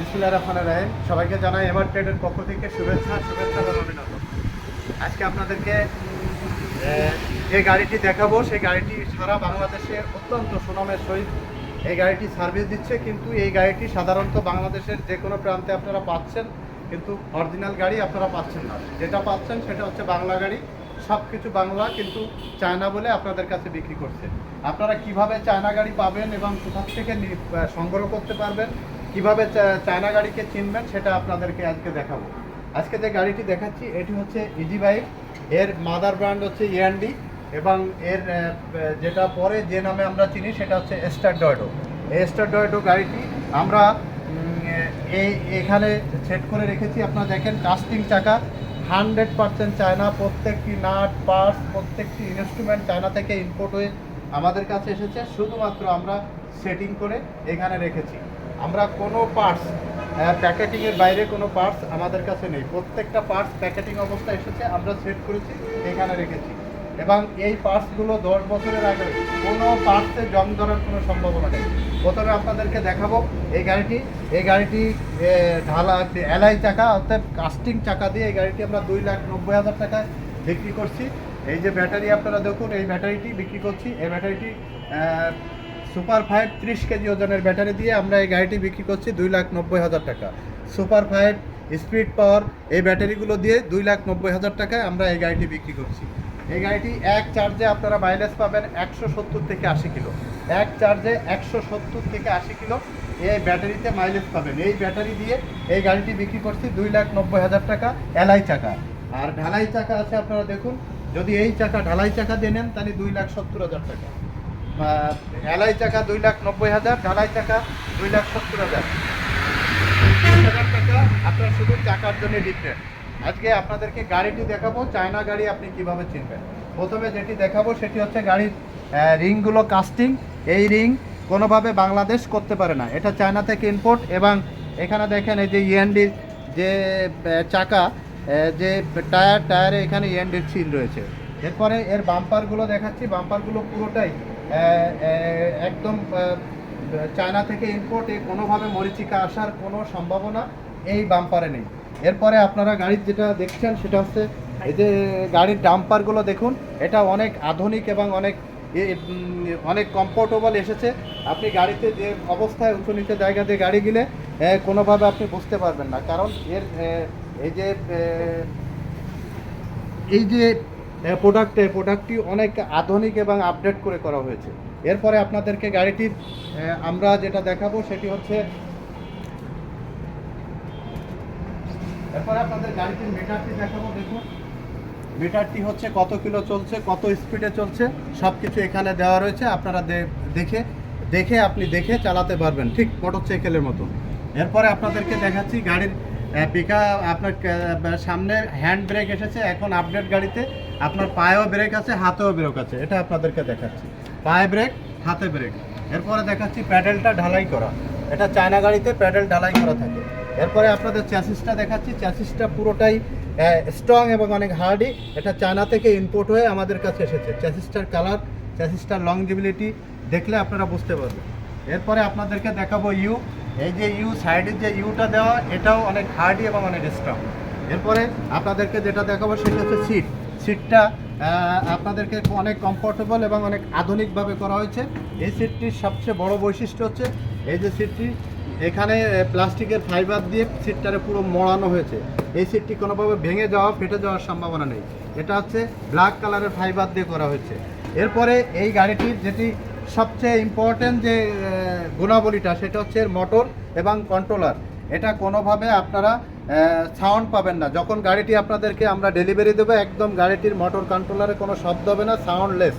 বিসমিল্লাহির রহমানির রহিম। সবাইকে জানাই এমআর ট্রেডের পক্ষ থেকে শুভেচ্ছা এবং অভিনন্দন। আজকে আপনাদেরকে যে গাড়িটি দেখাবো সেই গাড়িটি সারা বাংলাদেশে অত্যন্ত সুনামের সহিত এই গাড়িটি সার্ভিস দিচ্ছে, কিন্তু এই গাড়িটি সাধারণত বাংলাদেশের যে কোনো প্রান্তে আপনারা পাচ্ছেন, কিন্তু অরিজিনাল গাড়ি আপনারা পাচ্ছেন না। যেটা পাচ্ছেন সেটা হচ্ছে বাংলা গাড়ি, সব কিছু বাংলা, কিন্তু চায়না বলে আপনাদের কাছে বিক্রি করছে। আপনারা কিভাবে চায়না গাড়ি পাবেন এবং কোথা থেকে সংগ্রহ করতে পারবেন, কিভাবে চায়না গাড়িকে চিনবেন, সেটা আপনাদেরকে আজকে দেখাবো। আজকে যে গাড়িটি দেখাচ্ছি এটি হচ্ছে ইজি বাইক। এর মাদার ব্র্যান্ড হচ্ছে ইএনডি এবং এর যেটা পরে যে নামে আমরা চিনি সেটা হচ্ছে স্টার ডয়েডো। এই স্টার ডয়েডো গাড়িটি আমরা এখানে সেট করে রেখেছি। আপনারা দেখেন কাস্টিং চাকা, 100% চায়না। প্রত্যেকটি নাট পার্টস, প্রত্যেকটি ইনস্ট্রুমেন্ট চায়না থেকে ইম্পোর্ট হয়ে আমাদের কাছে এসেছে। শুধুমাত্র আমরা সেটিং করে এখানে রেখেছি। আমরা কোনো পার্টস প্যাকেটিংয়ের বাইরে কোনো পার্টস আমাদের কাছে নেই। প্রত্যেকটা পার্টস প্যাকেটিং অবস্থায় এসেছে, আমরা সেট করেছি, এখানে রেখেছি। এবং এই পার্টসগুলো 10 বছরের আগে কোনো পার্টসে জং ধরার কোনো সম্ভাবনা নেই। প্রথমে আপনাদেরকে দেখাবো এই গাড়িটি ঢালা এলআই চাকা, অর্থাৎ কাস্টিং চাকা দিয়ে এই গাড়িটি আমরা 2,90,000 টাকায় বিক্রি করছি। এই যে ব্যাটারি আপনারা দেখুন, এই ব্যাটারিটি বিক্রি করছি। এই ব্যাটারিটি সুপার 5 30 কেজি ওজনের ব্যাটারি দিয়ে আমরা এই গাড়িটি বিক্রি করছি 2,90,000 টাকা। সুপার 5 স্পিড পাওয়ার এই ব্যাটারিগুলো দিয়ে 2,90,000 টাকায় আমরা এই গাড়িটি বিক্রি করছি। এই গাড়িটি এক চার্জে আপনারা মাইলেজ পাবেন 170 থেকে 80 কিলো। এক চার্জে 170 থেকে 80 কিলো এই ব্যাটারিতে মাইলেজ পাবেন। এই ব্যাটারি দিয়ে এই গাড়িটি বিক্রি করছি 2,90,000 টাকা এলআই চাকা। আর ঢালাই চাকা আছে, আপনারা দেখুন, যদি এই চাকা ঢালাই চাকা দিয়ে নেন তাহলে 2,70,000 টাকা। এলআই চাকা 2,90,000, ঢালাই চাকা 2,70,000 টাকা আপনার শুধু চাকার জন্য ডিফারেন্ট। আজকে আপনাদেরকে গাড়িটি দেখাবো, চায়না গাড়ি আপনি কিভাবে চিনবেন। প্রথমে যেটি দেখাবো সেটি হচ্ছে গাড়ির রিংগুলো কাস্টিং। এই রিং কোনোভাবে বাংলাদেশ করতে পারে না, এটা চায়না থেকে ইম্পোর্ট। এবং এখানে দেখেন এই যে ইএনডির যে চাকা, যে টায়ারে এখানে ইএনডির সিল রয়েছে। এরপরে এর বাম্পারগুলো দেখাচ্ছি। বাম্পারগুলো পুরোটাই একদম চায়না থেকে ইম্পোর্ট। কোনোভাবে মরিচিকা আসার কোনো সম্ভাবনা এই বাম্পারে নেই। এরপরে আপনারা গাড়ির যেটা দেখছেন সেটা হচ্ছে এই যে গাড়ির ডাম্পারগুলো দেখুন, এটা অনেক আধুনিক এবং অনেক কমফোর্টেবল এসেছে। আপনি গাড়িতে যে অবস্থায় উঁচু নিচে জায়গা দিয়ে গাড়ি গেলে কোনোভাবে আপনি বুঝতে পারবেন না, কারণ এর এই যে প্রোডাক্টটি অনেক আধুনিক এবং আপডেট করে করা হয়েছে। এরপরে আপনাদেরকে গাড়িটির আমরা যেটা দেখাবো সেটি হচ্ছে, এরপরে আপনাদের গাড়িটির মিটারটি দেখাবো। দেখুন মিটারটি হচ্ছে কত কিলো চলছে, কত স্পিডে চলছে, সব কিছু এখানে দেওয়া রয়েছে। আপনারা আপনি দেখে চালাতে পারবেন, ঠিক মোটরসাইকেলের মতো। এরপরে আপনাদেরকে দেখাচ্ছি গাড়ির আপনার সামনে হ্যান্ড ব্রেক এসেছে। এখন আপডেট গাড়িতে আপনার পায়েও ব্রেক আছে, হাতেও ব্রেক আছে। এটা আপনাদেরকে দেখাচ্ছি, পায়ে ব্রেক, হাতে ব্রেক। এরপরে দেখাচ্ছি প্যাডেলটা ঢালাই করা। এটা চায়না গাড়িতে প্যাডেল ঢালাই করা থাকে। এরপরে আপনাদের চ্যাসিসটা দেখাচ্ছি। চ্যাসিসটা পুরোটাই স্ট্রং এবং অনেক হার্ডি। এটা চায়না থেকে ইম্পোর্ট হয়ে আমাদের কাছে এসেছে। চ্যাসিসটার কালার, চ্যাসিসটার লংজিবিলিটি দেখলে আপনারা বুঝতে পারবেন। এরপরে আপনাদেরকে দেখাবো এই যে সাইডের যে ইউটা দেওয়া, এটাও অনেক হার্ডি এবং অনেক স্ট্রং। এরপরে আপনাদেরকে যেটা দেখাবো সেটা হচ্ছে সিটটা আপনাদেরকে অনেক কমফোর্টেবল এবং অনেক আধুনিকভাবে করা হয়েছে। এই সিটটির সবচেয়ে বড় বৈশিষ্ট্য হচ্ছে এই যে সিটটি, এখানে প্লাস্টিকের ফাইবার দিয়ে সিটটারে পুরো মোড়ানো হয়েছে। এই সিটটি কোনোভাবে ভেঙে যাওয়া, ফেটে যাওয়ার সম্ভাবনা নেই। এটা হচ্ছে ব্ল্যাক কালারের ফাইবার দিয়ে করা হয়েছে। এরপরে এই গাড়িটির যেটি সবচেয়ে ইম্পর্টেন্ট যে গুণাবলীটা, সেটা হচ্ছে মোটর এবং কন্ট্রোলার। এটা কোনোভাবে আপনারা সাউন্ড পাবেন না। যখন গাড়িটি আপনাদেরকে আমরা ডেলিভারি দেবো, একদম গাড়িটির মোটর কন্ট্রোলারে কোনো শব্দ হবে না, সাউন্ডলেস।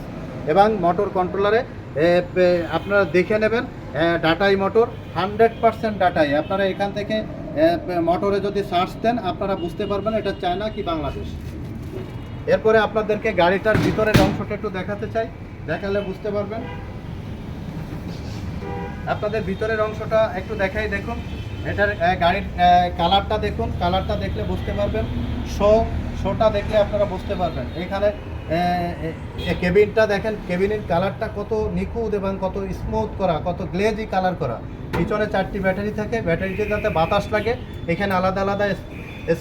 এবং মোটর কন্ট্রোলারে আপনারা দেখে নেবেন ডাটাই মোটর, 100% ডাটাই। আপনারা এখান থেকে মোটরে যদি সার্চ দেন আপনারা বুঝতে পারবেন এটা চায়না কি বাংলাদেশ। এরপরে আপনাদেরকে গাড়িটার ভিতরের অংশটা একটু দেখাতে চাই, দেখালে বুঝতে পারবেন। আপনাদের ভিতরের অংশটা একটু দেখাই, দেখুন এটার গাড়ির কালারটা দেখুন, কালারটা দেখলে বুঝতে পারবেন। শোটা দেখলে আপনারা বুঝতে পারবেন। এখানে কেবিনটা দেখেন, কেবিনের কালারটা কত নিখুঁত এবং কত স্মুথ করা, কত গ্লেজি কালার করা। পিছনে 4টি ব্যাটারি থাকে, ব্যাটারিতে যাতে বাতাস লাগে এখানে আলাদা আলাদা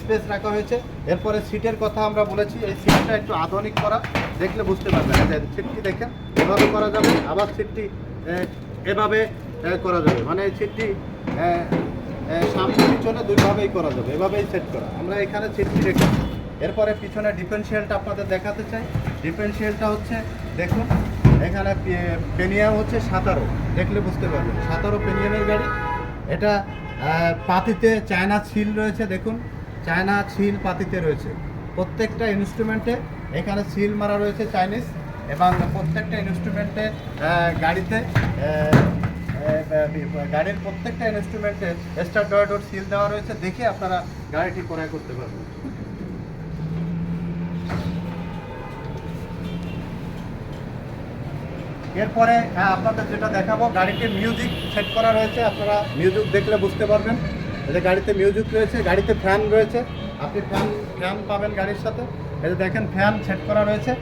স্পেস রাখা হয়েছে। এরপরে সিটের কথা আমরা বলেছি, এই সিটটা একটু আধুনিক করা, দেখলে বুঝতে পারবেন। সিটটি দেখেন এভাবে করা যাবে, আবার সিটটি এভাবে করা যাবে, মানে এই সিটটি সামনে পিছনে দুইভাবেই করা যাবে, এভাবেই সেট করা। আমরা এখানে সিটটি রেখেছি। এরপরে পিছনে ডিফারেন্সিয়ালটা আপনাদের দেখাতে চাই। ডিফারেন্সিয়ালটা হচ্ছে দেখুন, এখানে পেনিয়াম হচ্ছে 17, দেখলে বুঝতে পারবেন 17 পেনিয়ামের গাড়ি। এটা পাতিতে চায়না সিল রয়েছে, দেখুন চায়না সিল পাতিতে রয়েছে। প্রত্যেকটা ইনস্ট্রুমেন্টে এখানে সিল মারা রয়েছে চাইনিজ, এবং প্রত্যেকটা ইনস্ট্রুমেন্টে গাড়িতে গাড়ির প্রত্যেকটা ইনস্ট্রুমেন্টে স্টার্ট ডট সিল দেওয়া রয়েছে, দেখে আপনারা গাড়িটি ক্রয় করতে পারবেন। এরপরে আপনাদের যেটা দেখাবো, গাড়িতে মিউজিক সেট করা রয়েছে, আপনারা মিউজিক দেখলে বুঝতে পারবেন। এই যে গাড়িতে মিউজিক রয়েছে, গাড়িতে ফ্যান রয়েছে, আপনি ফ্যান পাবেন গাড়ির সাথে। এই যে দেখেন ফ্যান সেট করা রয়েছে।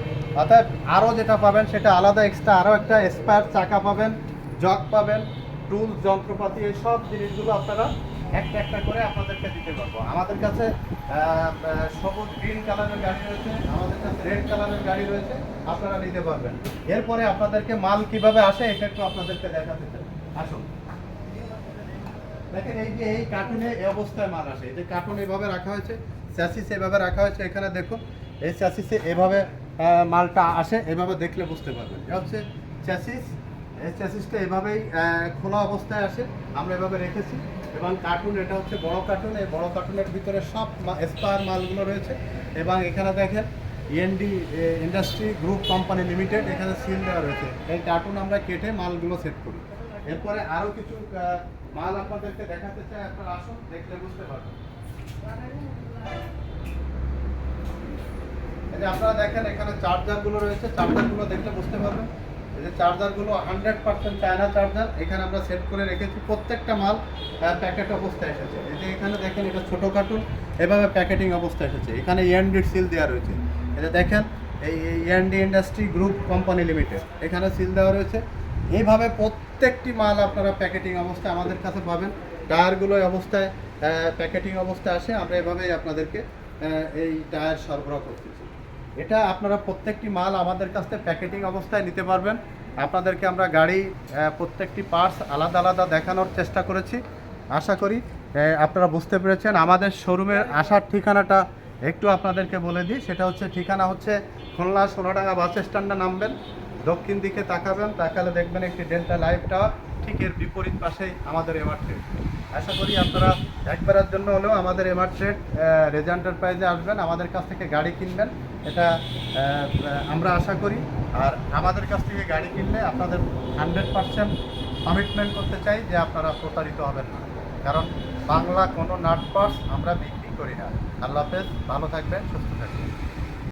অর্থাৎ আরও যেটা পাবেন সেটা আলাদা এক্সট্রা আরও একটা স্পায়ার চাকা পাবেন, জগ পাবেন, টুলস যন্ত্রপাতি, এই সব জিনিসগুলো আপনারা একটা একটা করে আপনাদেরকে দিতে পারবো। আমাদের কাছে সবুজ গ্রিন কালারের গাড়ি রয়েছে, আমাদের কাছে রেড কালারের গাড়ি রয়েছে, আপনারা নিতে পারবেন। এরপরে আপনাদেরকে মাল কিভাবে আসে এটা একটু আপনাদেরকে দেখাতে চাই, আসুন। দেখেন এই যে এই কার্টুনে এই অবস্থায় মাল আসে, এই যে কার্টুন এভাবে রাখা হয়েছে, চ্যাসিস এভাবে রাখা হয়েছে, এখানে দেখুন এই চ্যাসিসে এভাবে মালটা আসে, এভাবে দেখলে বুঝতে পারবেন। এটা হচ্ছে চ্যাসিস, এই চ্যাসিসটা এভাবেই খোলা অবস্থায় আসে, আমরা এভাবে রেখেছি। এবং কার্টুন, এটা হচ্ছে বড় কার্টুন, এই বড় কার্টুনের ভিতরে সব স্পার মালগুলো রয়েছে। এবং এখানে দেখেন END industry group company limited, এখানে সিল দেওয়া রয়েছে। এই কার্টুন আমরা কেটে মালগুলো সেট করি। এরপরে আরও কিছু মাল আপনাদেরকে দেখাতে চাই, আপনারা আসুন, দেখলে বুঝতে পারবেন। এই যে আপনারা দেখেন এখানে চার্জারগুলো রয়েছে, চার্জারগুলো দেখলে বুঝতে পারবেন। এই যে চার্জারগুলো 100% চায়না চার্জার, এখানে আমরা সেট করে রেখেছি। প্রত্যেকটা মাল প্যাকেট অবস্থায় এসেছে। এই যে এখানে দেখেন এটা ছোট কার্টুন, এভাবে প্যাকেটিং অবস্থায় এসেছে। এখানে ইএনডি সিল দেওয়া রয়েছে। এই যে দেখেন এই END industry group company limited, এখানে সিল দেওয়া রয়েছে। এইভাবে প্রত্যেকটি মাল আপনারা প্যাকেটিং অবস্থায় আমাদের কাছে পাবেন। টায়ারগুলো এই অবস্থায় প্যাকেটিং অবস্থায় আসে, আমরা এভাবেই আপনাদেরকে এই টায়ার সরবরাহ করতেছি। এটা আপনারা প্রত্যেকটি মাল আমাদের কাছ থেকে প্যাকেটিং অবস্থায় নিতে পারবেন। আপনাদেরকে আমরা গাড়ি প্রত্যেকটি পার্টস আলাদা আলাদা দেখানোর চেষ্টা করেছি। আশা করি আপনারা বুঝতে পেরেছেন। আমাদের শোরুমের আসার ঠিকানাটা একটু আপনাদেরকে বলে দিই। সেটা হচ্ছে, ঠিকানা হচ্ছে খুলনা সোনাডাঙ্গা বাস স্ট্যান্ডে নামবেন, দক্ষিণ দিকে তাকাবেন, তাকালে দেখবেন একটি ডেল্টা লাইফ টাওয়ার, ঠিক এর বিপরীত পাশেই আমাদের এমআর ট্রেড। আশা করি আপনারা একবারের জন্য হলেও আমাদের এমআর ট্রেড রেজা এন্টারপ্রাইজে আসবেন, আমাদের কাছ থেকে গাড়ি কিনবেন, এটা আমরা আশা করি। আর আমাদের কাছ থেকে গাড়ি কিনলে আপনাদের 100% কমিটমেন্ট করতে চাই যে আপনারা প্রতারিত হবেন না, কারণ বাংলা কোনো নাট পার্টস আমরা বিক্রি করি না। আল্লাহ হাফেজ, ভালো থাকবেন, সুস্থ থাকবেন।